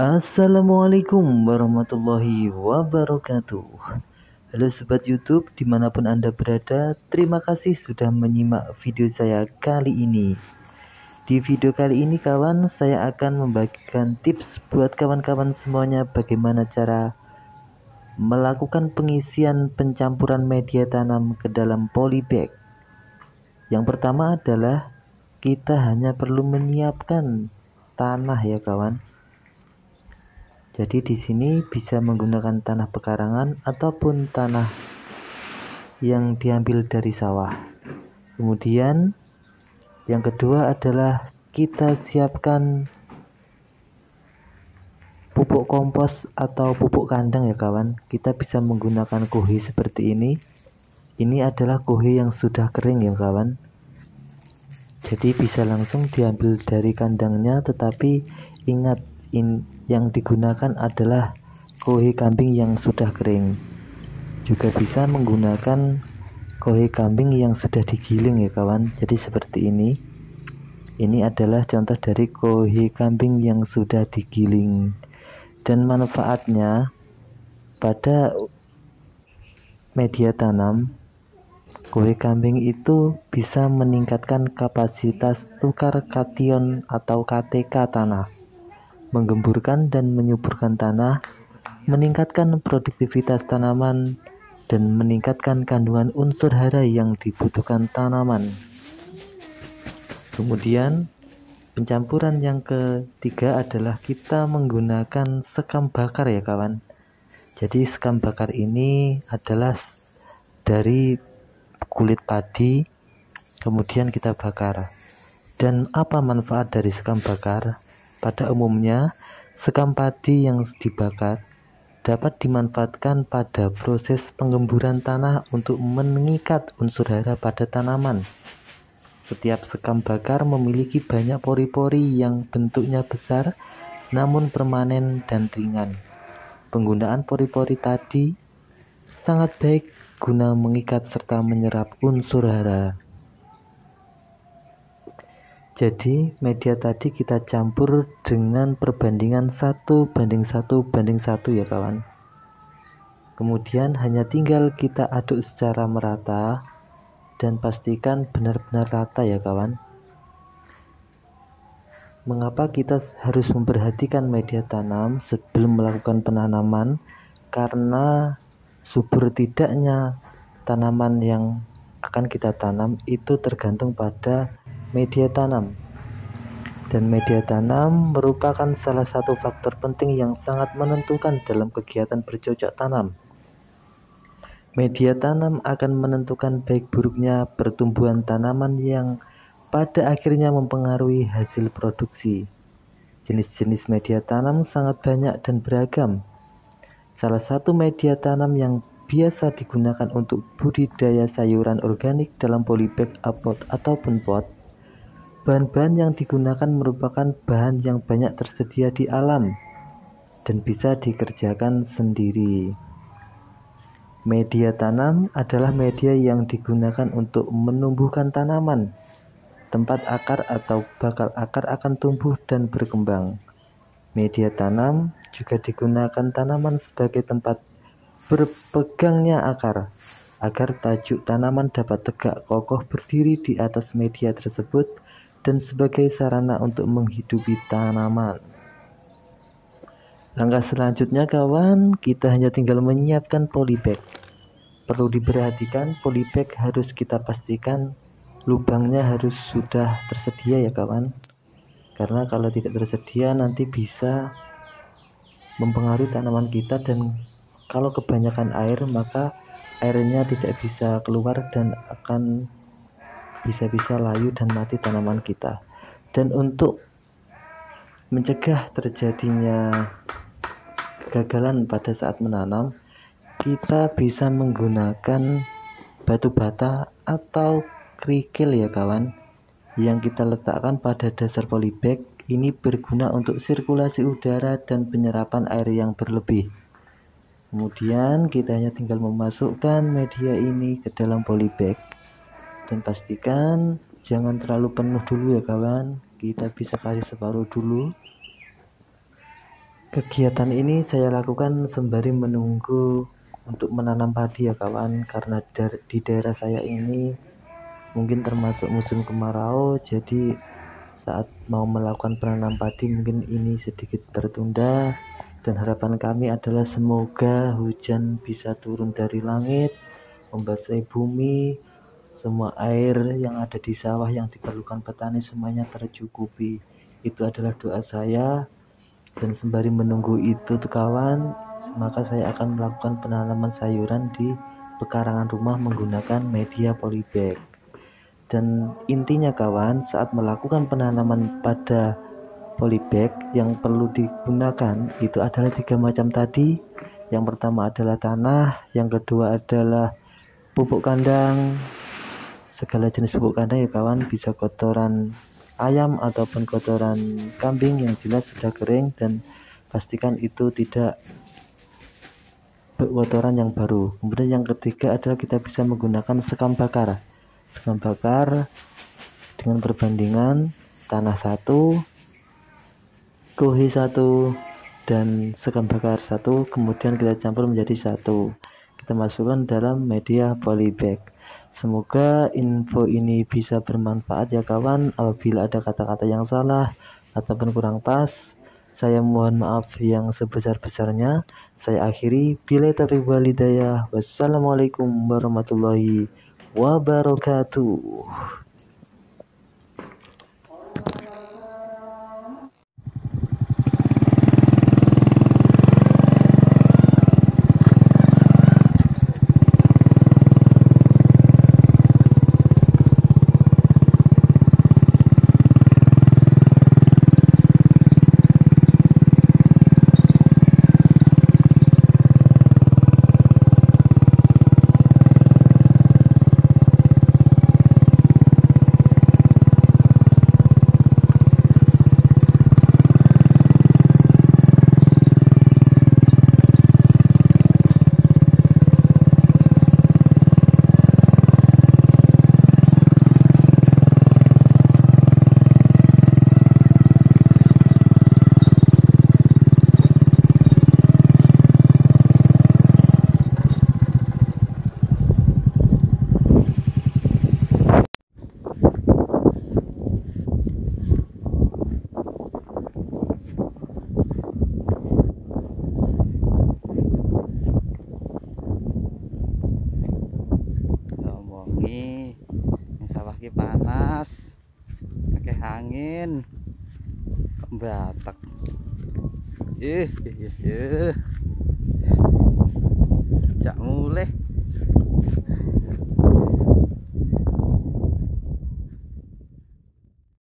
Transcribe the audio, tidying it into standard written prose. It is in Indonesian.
Assalamualaikum warahmatullahi wabarakatuh. Halo Sobat YouTube dimanapun Anda berada, terima kasih sudah menyimak video saya kali ini. Di video kali ini kawan, saya akan membagikan tips buat kawan-kawan semuanya bagaimana cara melakukan pengisian pencampuran media tanam ke dalam polybag. Yang pertama adalah kita hanya perlu menyiapkan tanah ya kawan. Jadi di sini bisa menggunakan tanah pekarangan ataupun tanah yang diambil dari sawah. Kemudian yang kedua adalah kita siapkan pupuk kompos atau pupuk kandang ya kawan. Kita bisa menggunakan kohi seperti ini. Ini adalah kohi yang sudah kering ya kawan. Jadi bisa langsung diambil dari kandangnya, tetapi ingat yang digunakan adalah kohi kambing yang sudah kering. Juga bisa menggunakan kohi kambing yang sudah digiling ya kawan. Jadi seperti ini. Ini adalah contoh dari kohi kambing yang sudah digiling. Dan manfaatnya pada media tanam, kohi kambing itu bisa meningkatkan kapasitas tukar kation atau KTK tanah, menggemburkan dan menyuburkan tanah, meningkatkan produktivitas tanaman, dan meningkatkan kandungan unsur hara yang dibutuhkan tanaman. Kemudian pencampuran yang ketiga adalah kita menggunakan sekam bakar ya kawan. Jadi sekam bakar ini adalah dari kulit padi, kemudian kita bakar. Dan apa manfaat dari sekam bakar? Pada umumnya sekam padi yang dibakar dapat dimanfaatkan pada proses penggemburan tanah untuk mengikat unsur hara pada tanaman. Setiap sekam bakar memiliki banyak pori-pori yang bentuknya besar namun permanen dan ringan. Penggunaan pori-pori tadi sangat baik guna mengikat serta menyerap unsur hara. Jadi media tadi kita campur dengan perbandingan 1:1:1 ya kawan. Kemudian hanya tinggal kita aduk secara merata dan pastikan benar-benar rata ya kawan. Mengapa kita harus memperhatikan media tanam sebelum melakukan penanaman? Karena subur tidaknya tanaman yang akan kita tanam itu tergantung pada media tanam. Dan media tanam merupakan salah satu faktor penting yang sangat menentukan dalam kegiatan bercocok tanam. Media tanam akan menentukan baik buruknya pertumbuhan tanaman yang pada akhirnya mempengaruhi hasil produksi. Jenis-jenis media tanam sangat banyak dan beragam. Salah satu media tanam yang biasa digunakan untuk budidaya sayuran organik dalam polybag ataupun pot. Bahan-bahan yang digunakan merupakan bahan yang banyak tersedia di alam dan bisa dikerjakan sendiri. Media tanam adalah media yang digunakan untuk menumbuhkan tanaman. Tempat akar atau bakal akar akan tumbuh dan berkembang. Media tanam juga digunakan tanaman sebagai tempat berpegangnya akar, agar tajuk tanaman dapat tegak kokoh berdiri di atas media tersebut dan sebagai sarana untuk menghidupi tanaman. Langkah selanjutnya kawan, kita hanya tinggal menyiapkan polybag. Perlu diperhatikan, polybag harus kita pastikan lubangnya harus sudah tersedia ya kawan. Karena kalau tidak tersedia nanti bisa mempengaruhi tanaman kita, dan kalau kebanyakan air maka airnya tidak bisa keluar dan akan bisa layu dan mati tanaman kita. Dan untuk mencegah terjadinya kegagalan pada saat menanam, kita bisa menggunakan batu bata atau kerikil ya kawan, yang kita letakkan pada dasar polybag. Ini berguna untuk sirkulasi udara dan penyerapan air yang berlebih. Kemudian kita hanya tinggal memasukkan media ini ke dalam polybag dan pastikan jangan terlalu penuh dulu ya kawan. Kita bisa kasih separuh dulu. Kegiatan ini saya lakukan sembari menunggu untuk menanam padi ya kawan, karena di daerah saya ini mungkin termasuk musim kemarau, jadi saat mau melakukan penanam padi mungkin ini sedikit tertunda, dan harapan kami adalah semoga hujan bisa turun dari langit, membasahi bumi, semua air yang ada di sawah yang diperlukan petani semuanya tercukupi. Itu adalah doa saya, dan sembari menunggu itu tuh kawan, maka saya akan melakukan penanaman sayuran di pekarangan rumah menggunakan media polybag. Dan intinya kawan, saat melakukan penanaman pada polybag yang perlu digunakan itu adalah 3 macam tadi. Yang pertama adalah tanah, yang kedua adalah pupuk kandang, segala jenis pupuk kandang ya kawan, bisa kotoran ayam ataupun kotoran kambing yang jelas sudah kering, dan pastikan itu tidak kotoran yang baru. Kemudian yang ketiga adalah kita bisa menggunakan sekam bakar. Sekam bakar dengan perbandingan tanah 1, kuhi 1, dan sekam bakar 1, kemudian kita campur menjadi 1. Kita masukkan dalam media polybag. Semoga info ini bisa bermanfaat ya kawan. Apabila ada kata-kata yang salah ataupun kurang pas, saya mohon maaf yang sebesar-besarnya. Saya akhiri, billahi taufiq wal hidayah. Wassalamualaikum warahmatullahi wabarakatuh. Ngomongi yang sawah ki panas, pakai angin, kok batak.